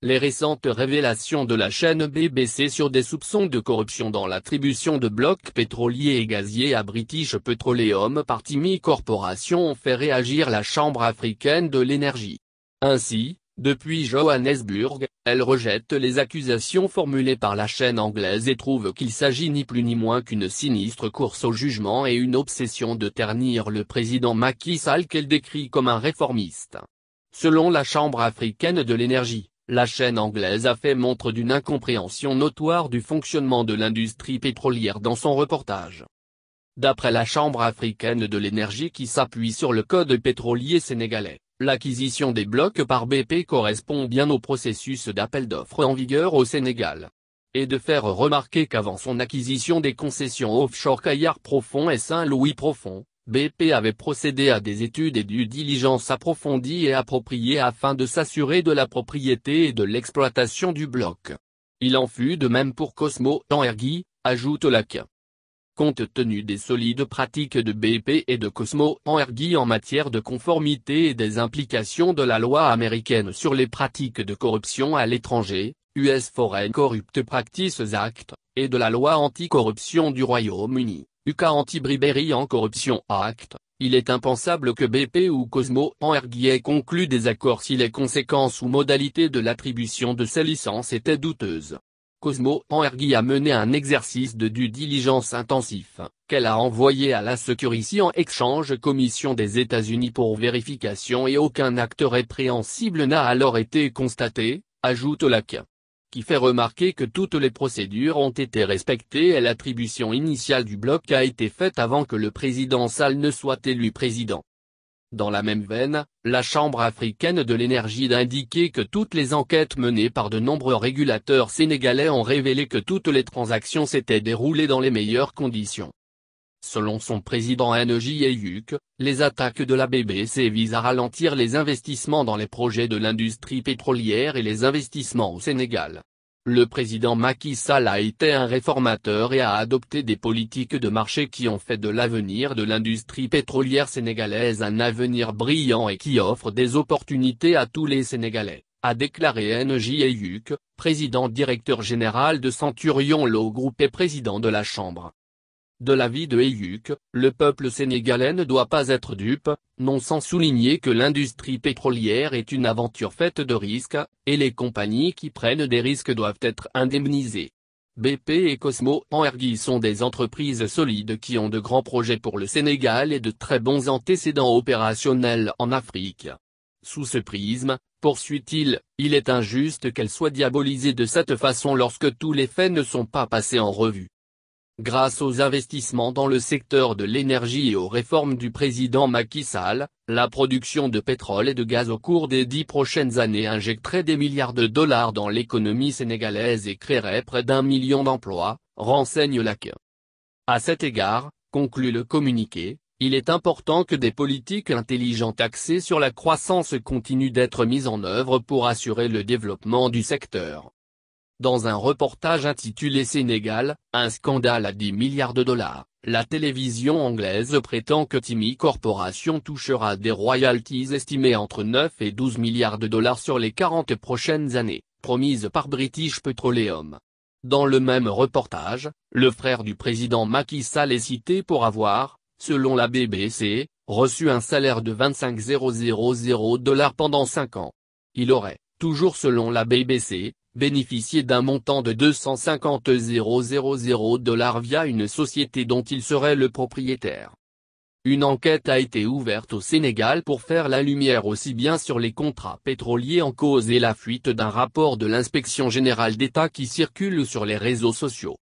Les récentes révélations de la chaîne BBC sur des soupçons de corruption dans l'attribution de blocs pétroliers et gaziers à British Petroleum par Timi Corporation ont fait réagir la Chambre africaine de l'énergie. Ainsi, depuis Johannesburg, elle rejette les accusations formulées par la chaîne anglaise et trouve qu'il s'agit ni plus ni moins qu'une sinistre course au jugement et une obsession de ternir le président Macky Sall qu'elle décrit comme un réformiste. Selon la Chambre africaine de l'énergie, la chaîne anglaise a fait montre d'une incompréhension notoire du fonctionnement de l'industrie pétrolière dans son reportage. D'après la Chambre africaine de l'énergie qui s'appuie sur le code pétrolier sénégalais, l'acquisition des blocs par BP correspond bien au processus d'appel d'offres en vigueur au Sénégal. Et de faire remarquer qu'avant son acquisition des concessions offshore Caillard Profond et Saint-Louis Profond, BP avait procédé à des études et due diligence approfondies et appropriées afin de s'assurer de la propriété et de l'exploitation du bloc. Il en fut de même pour Cosmo Energy, ajoute l'AC. Compte tenu des solides pratiques de BP et de Cosmo Energy en matière de conformité et des implications de la loi américaine sur les pratiques de corruption à l'étranger, US Foreign Corrupt Practices Act, et de la loi anticorruption du Royaume-Uni, UK Anti-Bribery en Corruption Act, il est impensable que BP ou Cosmo Energy aient conclu des accords si les conséquences ou modalités de l'attribution de ces licences étaient douteuses. Cosmo Energy a mené un exercice de due diligence intensif, qu'elle a envoyé à la Securities and Exchange Commission des États-Unis pour vérification et aucun acte répréhensible n'a alors été constaté, ajoute l'AC. Qui fait remarquer que toutes les procédures ont été respectées et l'attribution initiale du bloc a été faite avant que le président Sall ne soit élu président. Dans la même veine, la Chambre africaine de l'énergie a indiqué que toutes les enquêtes menées par de nombreux régulateurs sénégalais ont révélé que toutes les transactions s'étaient déroulées dans les meilleures conditions. Selon son président Energy Eyuk, les attaques de la BBC visent à ralentir les investissements dans les projets de l'industrie pétrolière et les investissements au Sénégal. Le président Macky Sall a été un réformateur et a adopté des politiques de marché qui ont fait de l'avenir de l'industrie pétrolière sénégalaise un avenir brillant et qui offre des opportunités à tous les Sénégalais, a déclaré Energy Eyuk, président directeur général de Centurion Law Group et président de la Chambre. De l'avis de Eyuk, le peuple sénégalais ne doit pas être dupe, non sans souligner que l'industrie pétrolière est une aventure faite de risques, et les compagnies qui prennent des risques doivent être indemnisées. BP et Cosmo Energy sont des entreprises solides qui ont de grands projets pour le Sénégal et de très bons antécédents opérationnels en Afrique. Sous ce prisme, poursuit-il, il est injuste qu'elles soient diabolisées de cette façon lorsque tous les faits ne sont pas passés en revue. Grâce aux investissements dans le secteur de l'énergie et aux réformes du président Macky Sall, la production de pétrole et de gaz au cours des 10 prochaines années injecterait des milliards de dollars dans l'économie sénégalaise et créerait près d'1 million d'emplois, renseigne l'AC. À cet égard, conclut le communiqué, il est important que des politiques intelligentes axées sur la croissance continuent d'être mises en œuvre pour assurer le développement du secteur. Dans un reportage intitulé Sénégal, un scandale à 10 milliards de dollars, la télévision anglaise prétend que Timi Corporation touchera des royalties estimées entre 9 et 12 milliards de dollars sur les 40 prochaines années, promises par British Petroleum. Dans le même reportage, le frère du président Macky Sall est cité pour avoir, selon la BBC, reçu un salaire de 25 000 dollars pendant 5 ans. Il aurait, toujours selon la BBC, bénéficier d'un montant de 250 000 dollars via une société dont il serait le propriétaire. Une enquête a été ouverte au Sénégal pour faire la lumière aussi bien sur les contrats pétroliers en cause et la fuite d'un rapport de l'inspection générale d'État qui circule sur les réseaux sociaux.